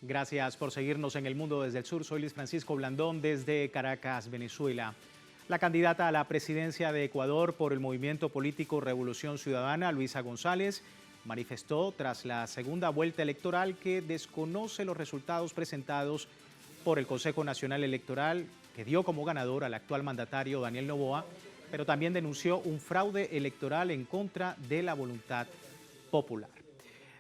Gracias por seguirnos en El Mundo desde el Sur. Soy Luis Francisco Blandón desde Caracas, Venezuela. La candidata a la presidencia de Ecuador por el movimiento político Revolución Ciudadana, Luisa González, manifestó tras la segunda vuelta electoral que desconoce los resultados presentados por el Consejo Nacional Electoral, que dio como ganador al actual mandatario Daniel Noboa, pero también denunció un fraude electoral en contra de la voluntad popular.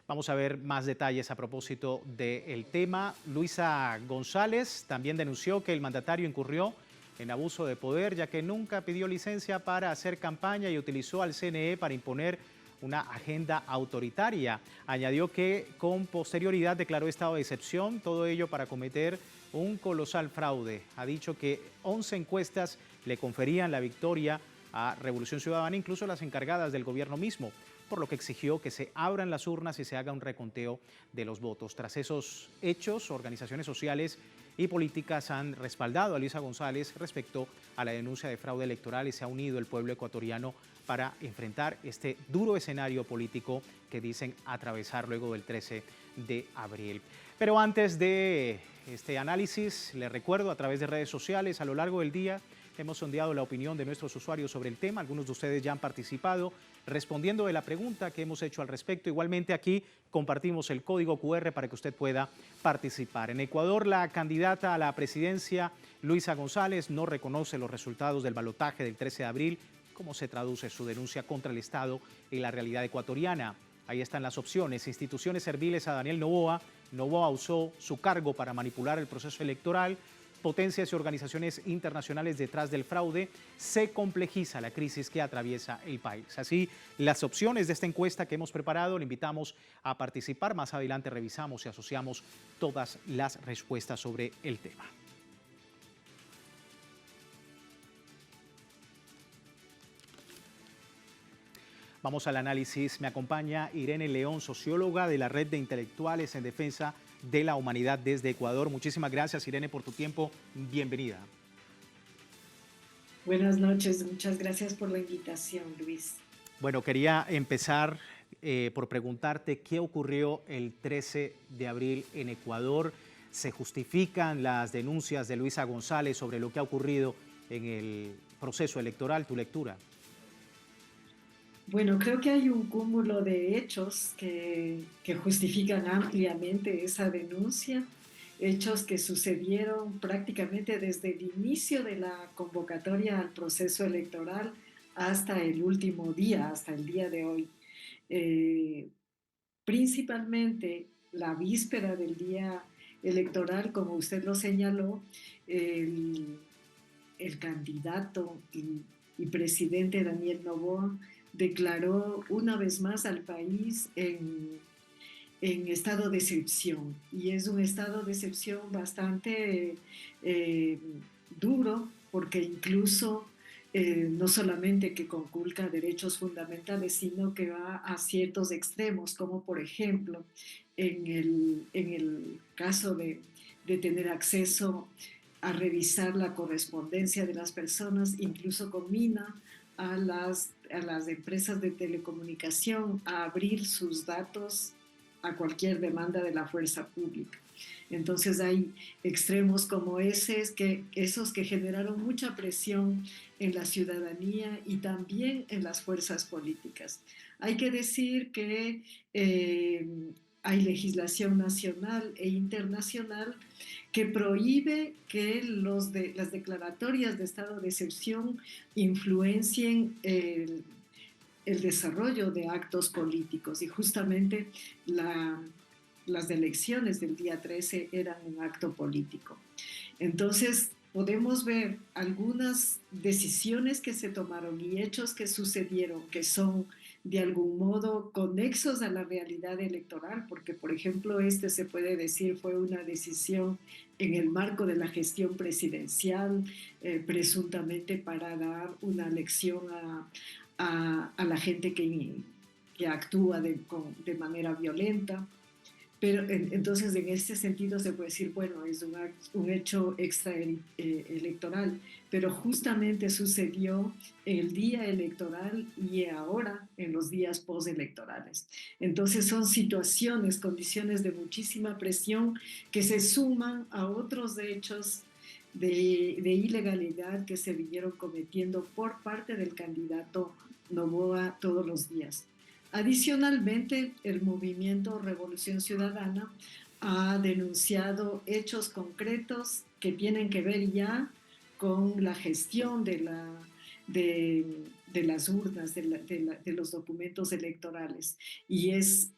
Vamos a ver más detalles a propósito del tema. Luisa González también denunció que el mandatario incurrió en abuso de poder, ya que nunca pidió licencia para hacer campaña y utilizó al CNE para imponer una agenda autoritaria. Añadió que con posterioridad declaró estado de excepción, todo ello para cometer un colosal fraude. Ha dicho que 11 encuestas le conferían la victoria a Revolución Ciudadana, incluso las encargadas del gobierno mismo, por lo que exigió que se abran las urnas y se haga un reconteo de los votos. Tras esos hechos, organizaciones sociales y políticas han respaldado a Luisa González respecto a la denuncia de fraude electoral y se ha unido el pueblo ecuatoriano para enfrentar este duro escenario político que dicen atravesar luego del 13 de abril. Pero antes de este análisis, les recuerdo a través de redes sociales a lo largo del día hemos sondeado la opinión de nuestros usuarios sobre el tema. Algunos de ustedes ya han participado respondiendo de la pregunta que hemos hecho al respecto. Igualmente aquí compartimos el código QR para que usted pueda participar. En Ecuador, la candidata a la presidencia, Luisa González, no reconoce los resultados del balotaje del 13 de abril. ¿Cómo se traduce su denuncia contra el Estado y la realidad ecuatoriana? Ahí están las opciones. Instituciones serviles a Daniel Noboa. Noboa usó su cargo para manipular el proceso electoral. Potencias y organizaciones internacionales detrás del fraude. Se complejiza la crisis que atraviesa el país. Así, las opciones de esta encuesta que hemos preparado, le invitamos a participar. Más adelante revisamos y asociamos todas las respuestas sobre el tema. Vamos al análisis. Me acompaña Irene León, socióloga de la Red de Intelectuales en Defensa de la Humanidad desde Ecuador. Muchísimas gracias, Irene, por tu tiempo. Bienvenida. Buenas noches, muchas gracias por la invitación, Luis. Bueno, quería empezar por preguntarte qué ocurrió el 13 de abril en Ecuador. ¿Se justifican las denuncias de Luisa González sobre lo que ha ocurrido en el proceso electoral? ¿Tu lectura? Bueno, creo que hay un cúmulo de hechos que justifican ampliamente esa denuncia, hechos que sucedieron prácticamente desde el inicio de la convocatoria al proceso electoral hasta el último día, hasta el día de hoy. Eh, Principalmente la víspera del día electoral, como usted lo señaló, el, el candidato y presidente Daniel Noboa declaró una vez más al país en estado de excepción. Y es un estado de excepción bastante eh, duro, porque incluso no solamente que conculca derechos fundamentales, sino que va a ciertos extremos, como por ejemplo en el caso de tener acceso a revisar la correspondencia de las personas, incluso combina a las empresas de telecomunicación a abrir sus datos a cualquier demanda de la fuerza pública. Entonces hay extremos como esos que generaron mucha presión en la ciudadanía y también en las fuerzas políticas. Hay que decir que hay legislación nacional e internacional que prohíbe que las declaratorias de estado de excepción influencien el desarrollo de actos políticos y justamente las elecciones del día 13 eran un acto político. Entonces, podemos ver algunas decisiones que se tomaron y hechos que sucedieron que son de algún modo conexos a la realidad electoral, porque por ejemplo se puede decir fue una decisión en el marco de la gestión presidencial, presuntamente para dar una lección a la gente que actúa de manera violenta. Pero entonces en este sentido se puede decir, bueno, es un hecho extraelectoral, pero justamente sucedió el día electoral y ahora en los días postelectorales. Entonces son situaciones, condiciones de muchísima presión que se suman a otros hechos de ilegalidad que se vinieron cometiendo por parte del candidato Noboa todos los días. Adicionalmente, el movimiento Revolución Ciudadana ha denunciado hechos concretos que tienen que ver ya con la gestión de las urnas, de los documentos electorales. Y es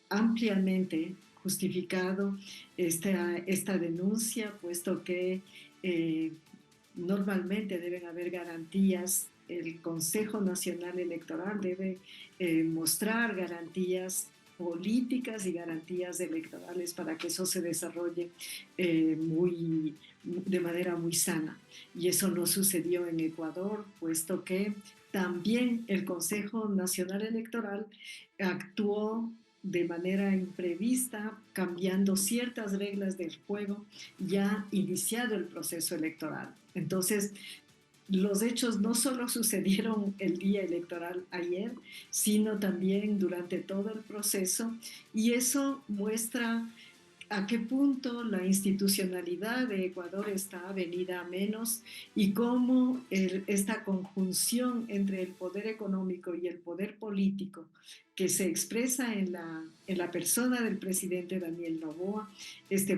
ampliamente justificado esta denuncia, puesto que eh, normalmente deben haber garantías. El Consejo Nacional Electoral debe mostrar garantías políticas y garantías electorales para que eso se desarrolle de manera muy sana. Y eso no sucedió en Ecuador, puesto que también el Consejo Nacional Electoral actuó de manera imprevista, cambiando ciertas reglas del juego, ya iniciado el proceso electoral. Entonces, los hechos no solo sucedieron el día electoral ayer, sino también durante todo el proceso, y eso muestra a qué punto la institucionalidad de Ecuador está venida a menos y cómo esta conjunción entre el poder económico y el poder político que se expresa en la persona del presidente Daniel Noboa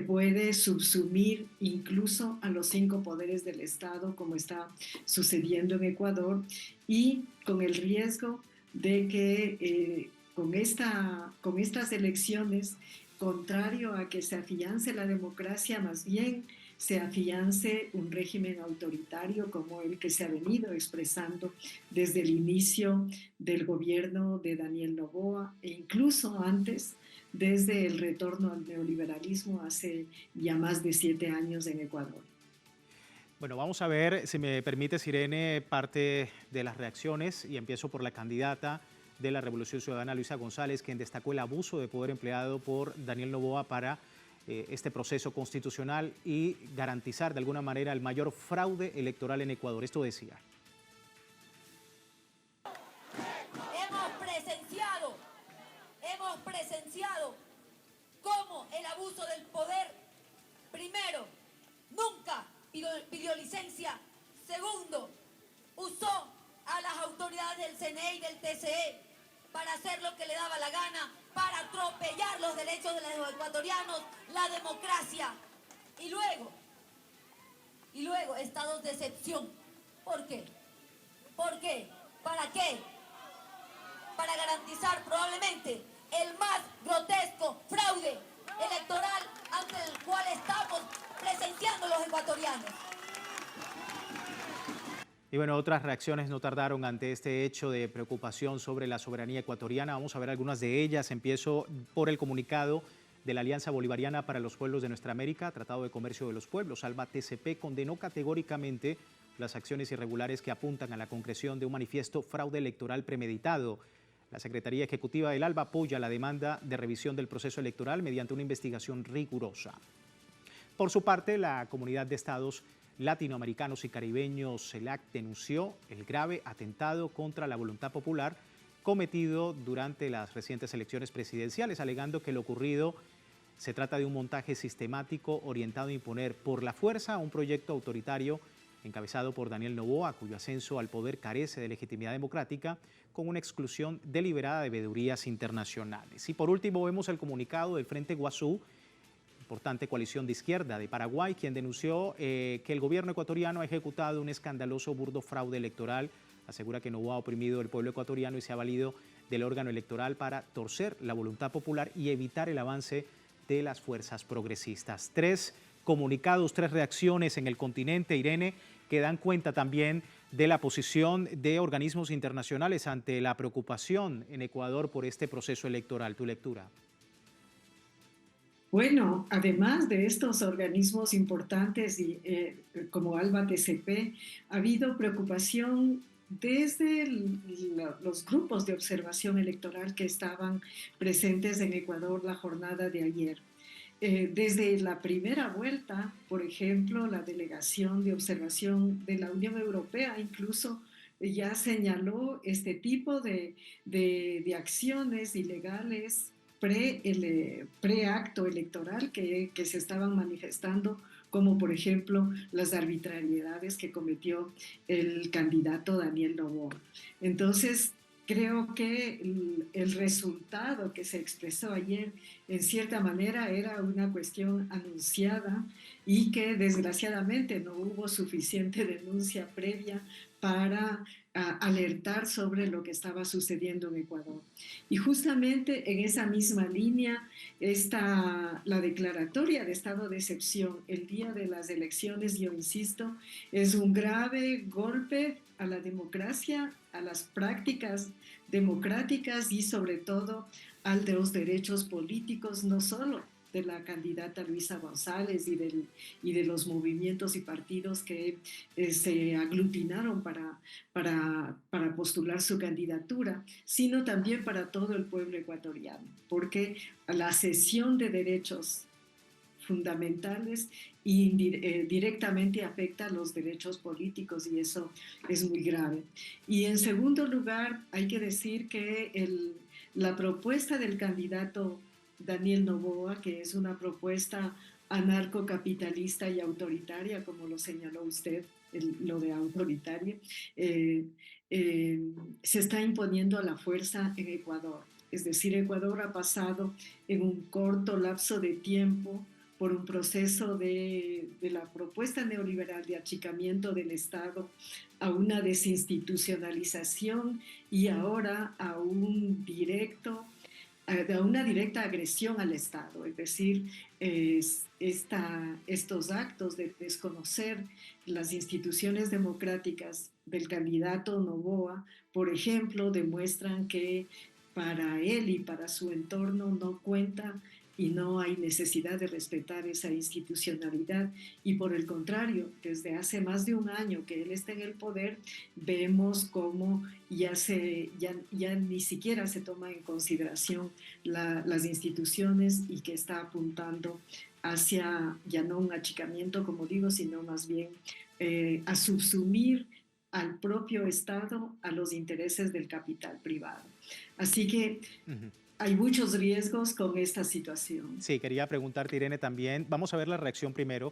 puede subsumir incluso a los 5 poderes del Estado, como está sucediendo en Ecuador, y con el riesgo de que con estas elecciones, contrario a que se afiance la democracia, más bien se afiance un régimen autoritario como el que se ha venido expresando desde el inicio del gobierno de Daniel Noboa e incluso antes, desde el retorno al neoliberalismo hace ya más de 7 años en Ecuador. Bueno, vamos a ver, si me permites, Irene, parte de las reacciones y empiezo por la candidata de la Revolución Ciudadana, Luisa González, quien destacó el abuso de poder empleado por Daniel Noboa para este proceso constitucional y garantizar de alguna manera el mayor fraude electoral en Ecuador. Esto decía. Hemos presenciado cómo el abuso del poder, primero, nunca pidió licencia, segundo, usó a las autoridades del CNE y del TCE para hacer lo que le daba la gana, para atropellar los derechos de los ecuatorianos, la democracia. Y luego, estados de excepción. ¿Por qué? ¿Por qué? ¿Para qué? Para garantizar probablemente el más grotesco fraude electoral ante el cual estamos presenciando los ecuatorianos. Y bueno, otras reacciones no tardaron ante este hecho de preocupación sobre la soberanía ecuatoriana. Vamos a ver algunas de ellas. Empiezo por el comunicado de la Alianza Bolivariana para los Pueblos de Nuestra América, Tratado de Comercio de los Pueblos. ALBA TCP condenó categóricamente las acciones irregulares que apuntan a la concreción de un manifiesto fraude electoral premeditado. La Secretaría Ejecutiva del ALBA apoya la demanda de revisión del proceso electoral mediante una investigación rigurosa. Por su parte, la Comunidad de Estados Latinoamericanos y Caribeños, CELAC, denunció el grave atentado contra la voluntad popular cometido durante las recientes elecciones presidenciales, alegando que lo ocurrido se trata de un montaje sistemático orientado a imponer por la fuerza un proyecto autoritario encabezado por Daniel Noboa, cuyo ascenso al poder carece de legitimidad democrática, con una exclusión deliberada de veedurías internacionales. Y por último vemos el comunicado del Frente Guazú, importante coalición de izquierda de Paraguay, quien denunció que el gobierno ecuatoriano ha ejecutado un escandaloso burdo fraude electoral. Asegura que Noboa ha oprimido al pueblo ecuatoriano y se ha valido del órgano electoral para torcer la voluntad popular y evitar el avance de las fuerzas progresistas. 3 comunicados, 3 reacciones en el continente, Irene, que dan cuenta también de la posición de organismos internacionales ante la preocupación en Ecuador por este proceso electoral. ¿Tu lectura? Bueno, además de estos organismos importantes como ALBA TCP, ha habido preocupación desde los grupos de observación electoral que estaban presentes en Ecuador la jornada de ayer. Desde la primera vuelta, por ejemplo, la delegación de observación de la Unión Europea incluso ya señaló este tipo de acciones ilegales pre-acto electoral que se estaban manifestando, como por ejemplo las arbitrariedades que cometió el candidato Daniel Noboa. Entonces, creo que el resultado que se expresó ayer, en cierta manera, era una cuestión anunciada y que desgraciadamente no hubo suficiente denuncia previa para alertar sobre lo que estaba sucediendo en Ecuador. Y justamente en esa misma línea está la declaratoria de estado de excepción el día de las elecciones, yo insisto, es un grave golpe a la democracia, a las prácticas democráticas y sobre todo a los derechos políticos, no solo de la candidata Luisa González y de los movimientos y partidos que se aglutinaron para postular su candidatura, sino también para todo el pueblo ecuatoriano, porque la cesión de derechos fundamentales y directamente afecta a los derechos políticos y eso es muy grave. Y en segundo lugar, hay que decir que la propuesta del candidato Daniel Noboa, que es una propuesta anarcocapitalista y autoritaria, como lo señaló usted, lo de autoritaria, eh, se está imponiendo a la fuerza en Ecuador. Es decir, Ecuador ha pasado en un corto lapso de tiempo por un proceso de la propuesta neoliberal de achicamiento del Estado a una desinstitucionalización y ahora a una directa agresión al Estado, es decir, estos actos de desconocer las instituciones democráticas del candidato Noboa, por ejemplo, demuestran que para él y para su entorno no cuenta y no hay necesidad de respetar esa institucionalidad. Y por el contrario, desde hace más de un año que él está en el poder, vemos cómo ya ni siquiera se toma en consideración las instituciones y que está apuntando hacia ya no un achicamiento, como digo, sino más bien a subsumir al propio Estado a los intereses del capital privado. Así que hay muchos riesgos con esta situación. Sí, quería preguntarte, Irene, también. Vamos a ver la reacción primero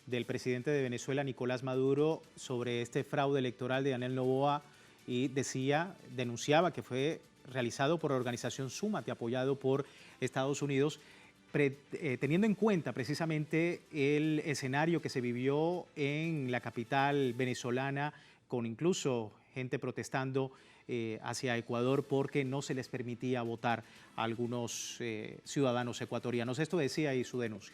del presidente de Venezuela, Nicolás Maduro, sobre este fraude electoral de Daniel Noboa y denunciaba que fue realizado por la organización Súmate, apoyado por Estados Unidos, teniendo en cuenta precisamente el escenario que se vivió en la capital venezolana, con incluso gente protestando hacia Ecuador porque no se les permitía votar a algunos ciudadanos ecuatorianos. Esto decía ahí su denuncia.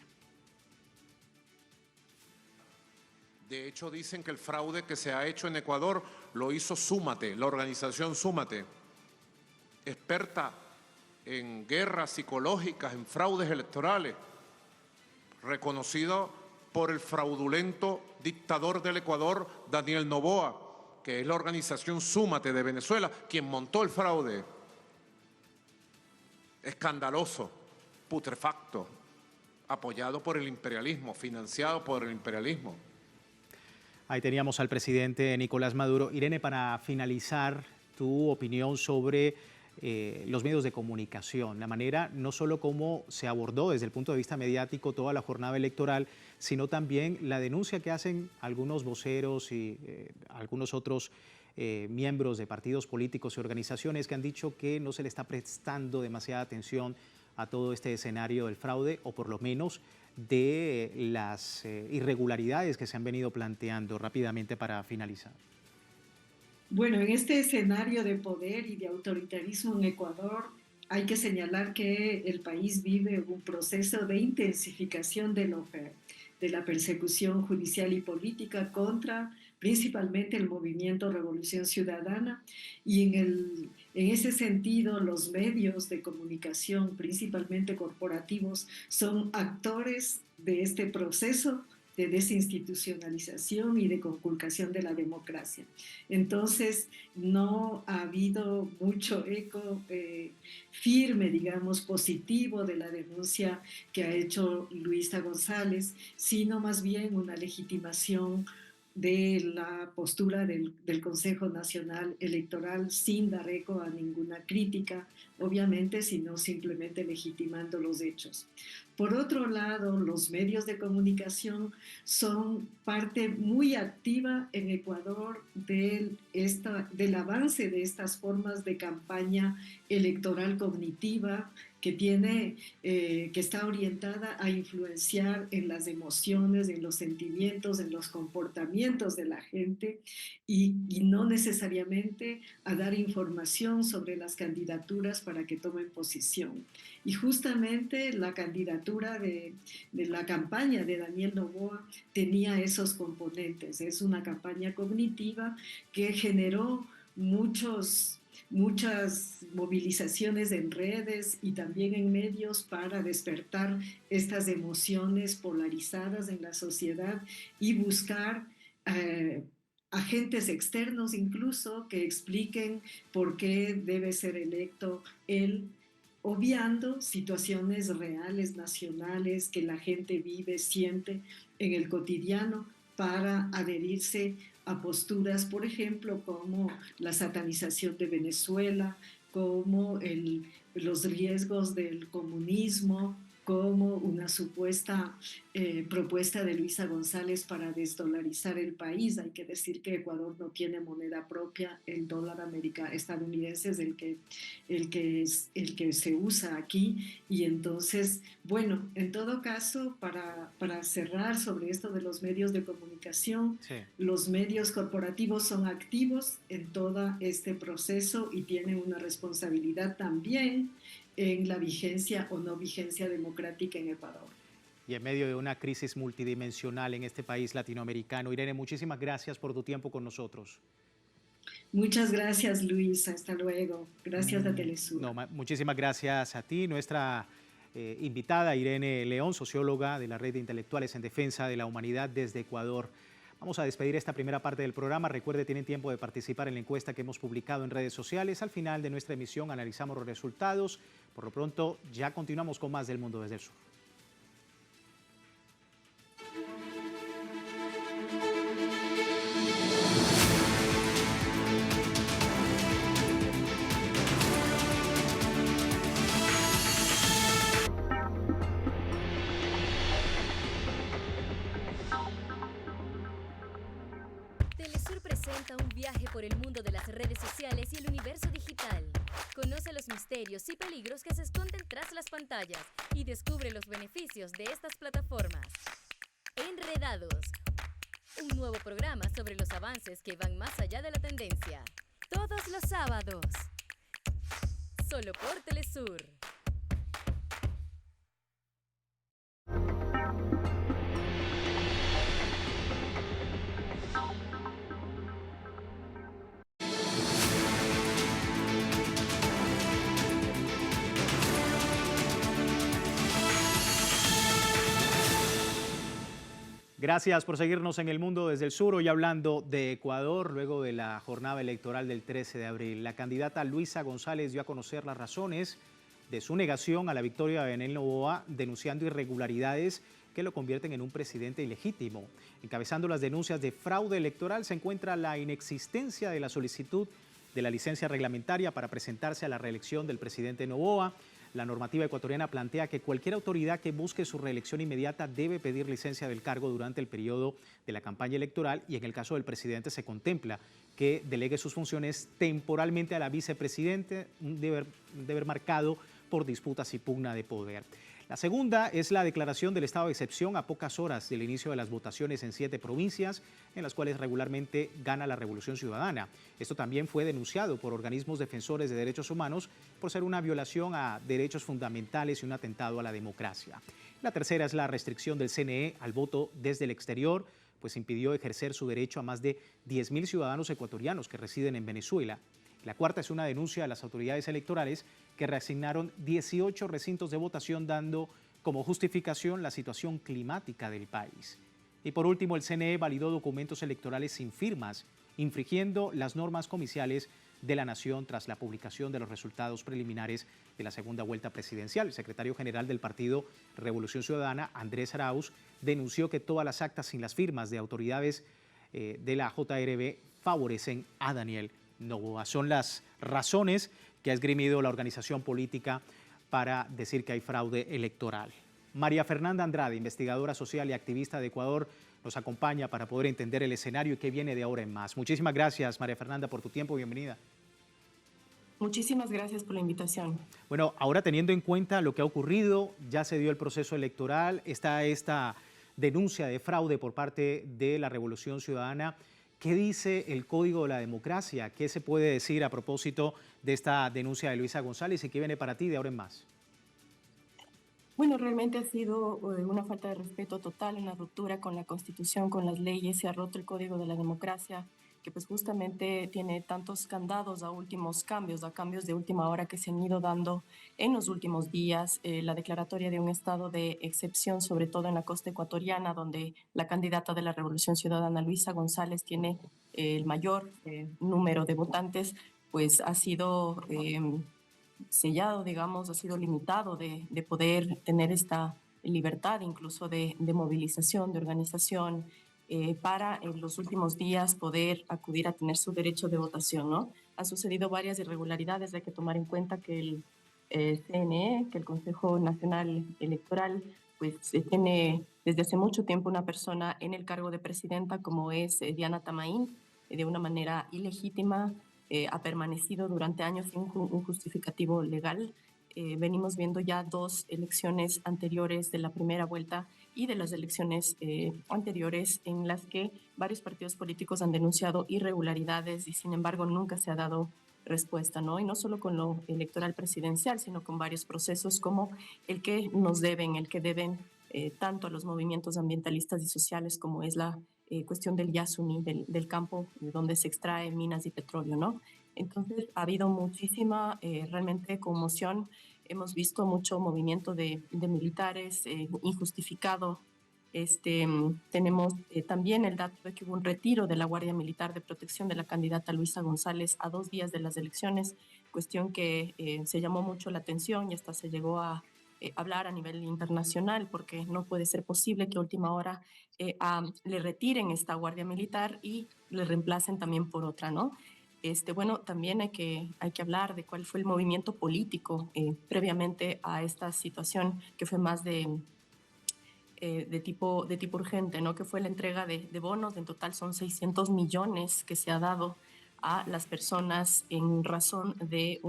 De hecho, dicen que el fraude que se ha hecho en Ecuador lo hizo Súmate, la organización Súmate, experta en guerras psicológicas, en fraudes electorales, reconocido por el fraudulento dictador del Ecuador, Daniel Noboa, que es la organización Súmate de Venezuela, quien montó el fraude. Escandaloso, putrefacto, apoyado por el imperialismo, financiado por el imperialismo. Ahí teníamos al presidente Nicolás Maduro. Irene, para finalizar, tu opinión sobre los medios de comunicación, la manera no solo cómo se abordó desde el punto de vista mediático toda la jornada electoral, sino también la denuncia que hacen algunos voceros y algunos otros miembros de partidos políticos y organizaciones que han dicho que no se le está prestando demasiada atención a todo este escenario del fraude, o por lo menos de las irregularidades que se han venido planteando. Rápidamente para finalizar. Bueno, en este escenario de poder y de autoritarismo en Ecuador, hay que señalar que el país vive un proceso de intensificación de la persecución judicial y política contra principalmente el movimiento Revolución Ciudadana, y en ese sentido los medios de comunicación, principalmente corporativos, son actores de este proceso de desinstitucionalización y de conculcación de la democracia. Entonces, no ha habido mucho eco firme, digamos, positivo de la denuncia que ha hecho Luisa González, sino más bien una legitimación de la postura del Consejo Nacional Electoral sin dar eco a ninguna crítica, obviamente, sino simplemente legitimando los hechos. Por otro lado, los medios de comunicación son parte muy activa en Ecuador del avance de estas formas de campaña electoral cognitiva que está orientada a influenciar en las emociones, en los sentimientos, en los comportamientos de la gente y no necesariamente a dar información sobre las candidaturas para que tomen posición. Y justamente la candidatura de la campaña de Daniel Noboa tenía esos componentes. Es una campaña cognitiva que generó muchas movilizaciones en redes y también en medios para despertar estas emociones polarizadas en la sociedad y buscar agentes externos incluso que expliquen por qué debe ser electo él, obviando situaciones reales, nacionales, que la gente vive, siente en el cotidiano para adherirse a posturas, por ejemplo, como la satanización de Venezuela, como los riesgos del comunismo, como una supuesta propuesta de Luisa González para desdolarizar el país. Hay que decir que Ecuador no tiene moneda propia, el dólar estadounidense es el que se usa aquí. Y entonces, bueno, en todo caso, para cerrar sobre esto de los medios de comunicación, sí, los medios corporativos son activos en todo este proceso y tienen una responsabilidad también en la vigencia o no vigencia democrática en Ecuador. Y en medio de una crisis multidimensional en este país latinoamericano. Irene, muchísimas gracias por tu tiempo con nosotros. Muchas gracias, Luis. Hasta luego. Gracias a Telesur. No, muchísimas gracias a ti, nuestra invitada Irene León, socióloga de la Red de Intelectuales en Defensa de la Humanidad desde Ecuador. Vamos a despedir esta primera parte del programa. Recuerde, tienen tiempo de participar en la encuesta que hemos publicado en redes sociales. Al final de nuestra emisión analizamos los resultados. Por lo pronto, ya continuamos con más del Mundo desde el Sur. Un viaje por el mundo de las redes sociales y el universo digital. Conoce los misterios y peligros que se esconden tras las pantallas y descubre los beneficios de estas plataformas. Enredados, un nuevo programa sobre los avances que van más allá de la tendencia. Todos los sábados, solo por Telesur. Gracias por seguirnos en El Mundo desde el Sur. Hoy hablando de Ecuador, luego de la jornada electoral del 13 de abril. La candidata Luisa González dio a conocer las razones de su negación a la victoria de Daniel Noboa, denunciando irregularidades que lo convierten en un presidente ilegítimo. Encabezando las denuncias de fraude electoral se encuentra la inexistencia de la solicitud de la licencia reglamentaria para presentarse a la reelección del presidente Noboa. La normativa ecuatoriana plantea que cualquier autoridad que busque su reelección inmediata debe pedir licencia del cargo durante el periodo de la campaña electoral y en el caso del presidente se contempla que delegue sus funciones temporalmente a la vicepresidente, un deber marcado por disputas y pugna de poder. La segunda es la declaración del estado de excepción a pocas horas del inicio de las votaciones en 7 provincias, en las cuales regularmente gana la Revolución Ciudadana. Esto también fue denunciado por organismos defensores de derechos humanos por ser una violación a derechos fundamentales y un atentado a la democracia. La tercera es la restricción del CNE al voto desde el exterior, pues impidió ejercer su derecho a más de 10.000 ciudadanos ecuatorianos que residen en Venezuela. La cuarta es una denuncia a las autoridades electorales que reasignaron 18 recintos de votación dando como justificación la situación climática del país. Y por último, el CNE validó documentos electorales sin firmas, infringiendo las normas comiciales de la Nación tras la publicación de los resultados preliminares de la segunda vuelta presidencial. El secretario general del partido Revolución Ciudadana, Andrés Arauz, denunció que todas las actas sin las firmas de autoridades de la JRB favorecen a Daniel Noboa. Son las razones que ha esgrimido la organización política para decir que hay fraude electoral. María Fernanda Andrade, investigadora social y activista de Ecuador, nos acompaña para poder entender el escenario y qué viene de ahora en más. Muchísimas gracias, María Fernanda, por tu tiempo. Bienvenida. Muchísimas gracias por la invitación. Bueno, ahora teniendo en cuenta lo que ha ocurrido, ya se dio el proceso electoral, está esta denuncia de fraude por parte de la Revolución Ciudadana. ¿Qué dice el Código de la Democracia? ¿Qué se puede decir a propósito de esta denuncia de Luisa González y qué viene para ti de ahora en más? Bueno, realmente ha sido una falta de respeto total, una ruptura con la Constitución, con las leyes. Se ha roto el Código de la Democracia, que pues justamente tiene tantos candados a últimos cambios, a cambios de última hora que se han ido dando en los últimos días. La declaratoria de un estado de excepción, sobre todo en la costa ecuatoriana, donde la candidata de la Revolución Ciudadana, Luisa González, tiene el mayor número de votantes, pues ha sido sellado, digamos, ha sido limitado de poder tener esta libertad incluso de movilización, de organización, para en los últimos días poder acudir a tener su derecho de votación, ¿no? Ha sucedido varias irregularidades, hay que tomar en cuenta que el CNE, que el Consejo Nacional Electoral, pues tiene desde hace mucho tiempo una persona en el cargo de presidenta como es Diana Tamaín, de una manera ilegítima, ha permanecido durante años sin un justificativo legal. Venimos viendo ya 2 elecciones anteriores de la primera vuelta y de las elecciones anteriores en las que varios partidos políticos han denunciado irregularidades y sin embargo nunca se ha dado respuesta, ¿no? Y no solo con lo electoral presidencial, sino con varios procesos como el que nos deben, el que deben tanto a los movimientos ambientalistas y sociales como es la cuestión del Yasuni, del campo donde se extrae minas y petróleo, ¿no? Entonces ha habido muchísima realmente conmoción, hemos visto mucho movimiento de militares injustificado. Tenemos también el dato de que hubo un retiro de la Guardia Militar de protección de la candidata Luisa González a 2 días de las elecciones, cuestión que se llamó mucho la atención y hasta se llegó a hablar a nivel internacional, porque no puede ser posible que a última hora le retiren esta Guardia Militar y le reemplacen también por otra, ¿no? Bueno, también hay que hablar de cuál fue el movimiento político previamente a esta situación, que fue más de tipo urgente, ¿no? Que fue la entrega de bonos. En total son 600 millones que se ha dado a las personas en razón de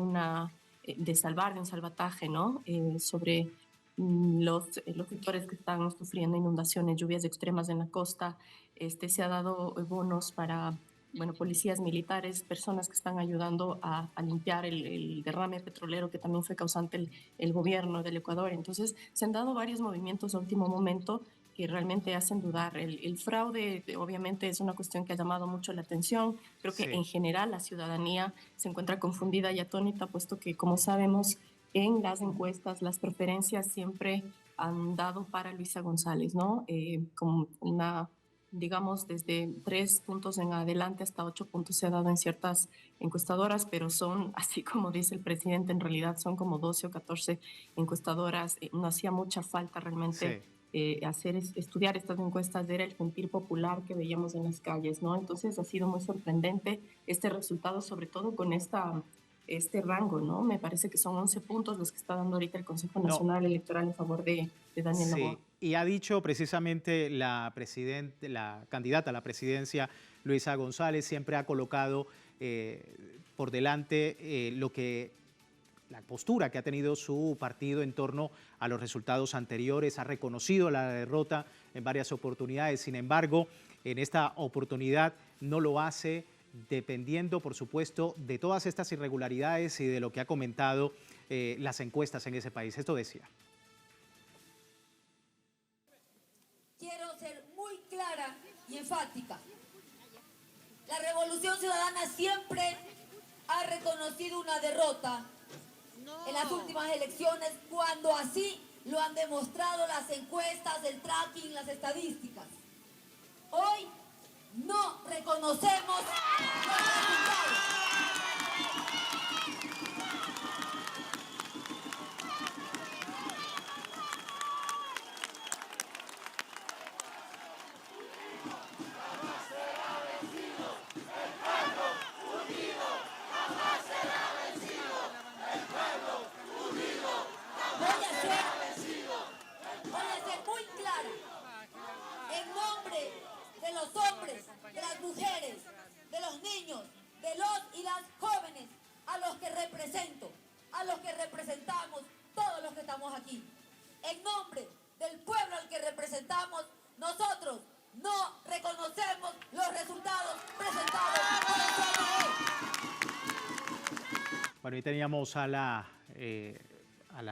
de salvar, de un salvataje, ¿no? Sobre los sectores que están sufriendo inundaciones, lluvias extremas en la costa. Se ha dado bonos para, bueno, policías militares, personas que están ayudando a limpiar el derrame petrolero que también fue causante el gobierno del Ecuador. Entonces, se han dado varios movimientos a último momento que realmente hacen dudar. El fraude, obviamente, es una cuestión que ha llamado mucho la atención. Creo que en general la ciudadanía se encuentra confundida y atónita, puesto que, como sabemos, en las encuestas las preferencias siempre han dado para Luisa González, ¿no? Como una, digamos, desde 3 puntos en adelante hasta 8 puntos se ha dado en ciertas encuestadoras, pero son, así como dice el presidente, en realidad son como 12 o 14 encuestadoras. No hacía mucha falta realmente. Sí. Estudiar estas encuestas, era el sentir popular que veíamos en las calles, ¿no? Entonces ha sido muy sorprendente este resultado, sobre todo con este rango, ¿no? Me parece que son 11 puntos los que está dando ahorita el Consejo Nacional Electoral en favor de Daniel Noboa. Y ha dicho precisamente la candidata a la presidencia, Luisa González, siempre ha colocado por delante la postura que ha tenido su partido en torno a los resultados anteriores, ha reconocido la derrota en varias oportunidades. Sin embargo, en esta oportunidad no lo hace dependiendo, por supuesto, de todas estas irregularidades y de lo que ha comentado las encuestas en ese país. Esto decía. Quiero ser muy clara y enfática. La Revolución Ciudadana siempre ha reconocido una derrota en las últimas elecciones, cuando así lo han demostrado las encuestas, el tracking, las estadísticas. Hoy no reconocemos los resultados. Voy a ser muy clara. En nombre de los hombres, de las mujeres, de los niños, de los y las jóvenes, a los que represento, a los que representamos, todos los que estamos aquí. En nombre del pueblo al que representamos, nosotros no reconocemos los resultados presentados por el CNE. Bueno, y teníamos a la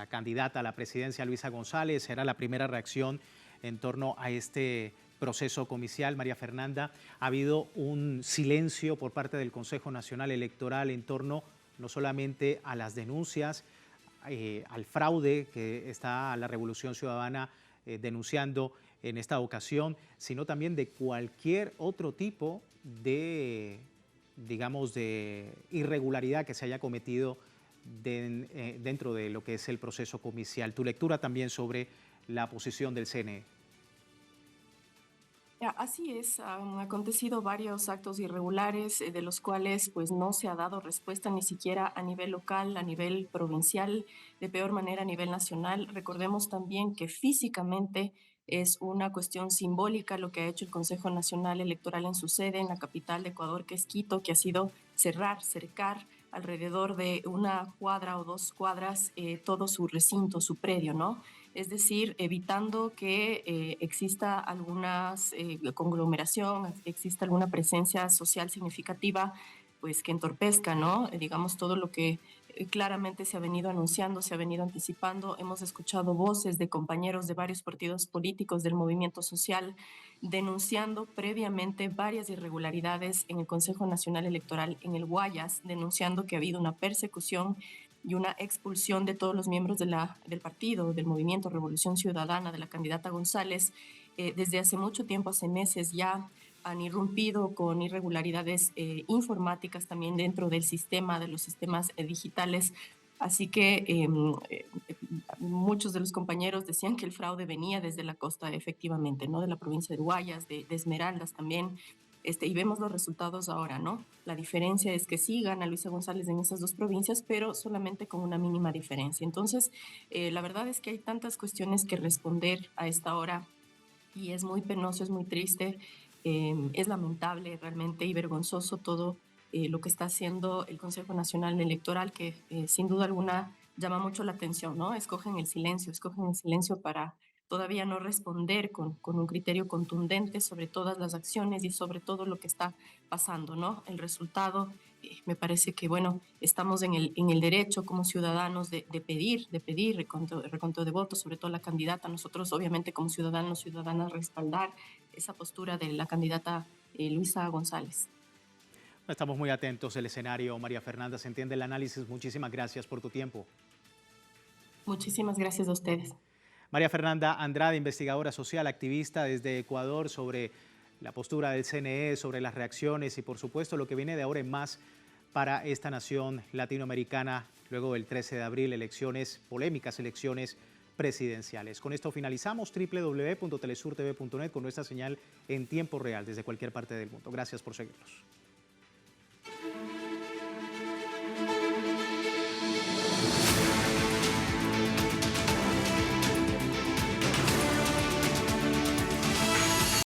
candidata a la presidencia, Luisa González. Era la primera reacción en torno a este proceso comicial. María Fernanda, ha habido un silencio por parte del Consejo Nacional Electoral en torno no solamente a las denuncias, al fraude que está la Revolución Ciudadana denunciando en esta ocasión, sino también de cualquier otro tipo de, digamos, de irregularidad que se haya cometido dentro de lo que es el proceso comicial. Tu lectura también sobre la posición del CNE. Así es, han acontecido varios actos irregulares de los cuales pues no se ha dado respuesta ni siquiera a nivel local, a nivel provincial, de peor manera a nivel nacional. Recordemos también que físicamente es una cuestión simbólica lo que ha hecho el Consejo Nacional Electoral en su sede en la capital de Ecuador, que es Quito, que ha sido cercar alrededor de una cuadra o 2 cuadras todo su recinto, su predio, ¿no? Es decir, evitando que exista alguna conglomeración, exista alguna presencia social significativa, pues que entorpezca, ¿no? Digamos, todo lo que claramente se ha venido anunciando, se ha venido anticipando. Hemos escuchado voces de compañeros de varios partidos políticos del movimiento social denunciando previamente varias irregularidades en el Consejo Nacional Electoral en el Guayas, denunciando que ha habido una persecución y una expulsión de todos los miembros del partido, del movimiento Revolución Ciudadana, de la candidata González. Desde hace mucho tiempo, hace meses ya, han irrumpido con irregularidades informáticas también dentro del sistema, de los sistemas digitales. Así que muchos de los compañeros decían que el fraude venía desde la costa, efectivamente, ¿no? De la provincia de Guayas, de Esmeraldas también. Y vemos los resultados ahora, ¿no? La diferencia es que sí gana Luisa González en esas dos provincias, pero solamente con una mínima diferencia. Entonces, la verdad es que hay tantas cuestiones que responder a esta hora y es muy penoso, es muy triste, es lamentable realmente y vergonzoso todo lo que está haciendo el Consejo Nacional Electoral, que sin duda alguna llama mucho la atención, ¿no? Escogen el silencio para todavía no responder con un criterio contundente sobre todas las acciones y sobre todo lo que está pasando, ¿no? El resultado, me parece que, bueno, estamos en el derecho como ciudadanos de pedir recuento de votos, sobre todo la candidata. Nosotros, obviamente, como ciudadanos, ciudadanas, respaldar esa postura de la candidata Luisa González. Estamos muy atentos del escenario, María Fernanda. Se entiende el análisis. Muchísimas gracias por tu tiempo. Muchísimas gracias a ustedes. María Fernanda Andrade, investigadora social, activista desde Ecuador, sobre la postura del CNE, sobre las reacciones y, por supuesto, lo que viene de ahora en más para esta nación latinoamericana luego del 13 de abril, polémicas elecciones presidenciales. Con esto finalizamos www.telesurtv.net con nuestra señal en tiempo real desde cualquier parte del mundo. Gracias por seguirnos.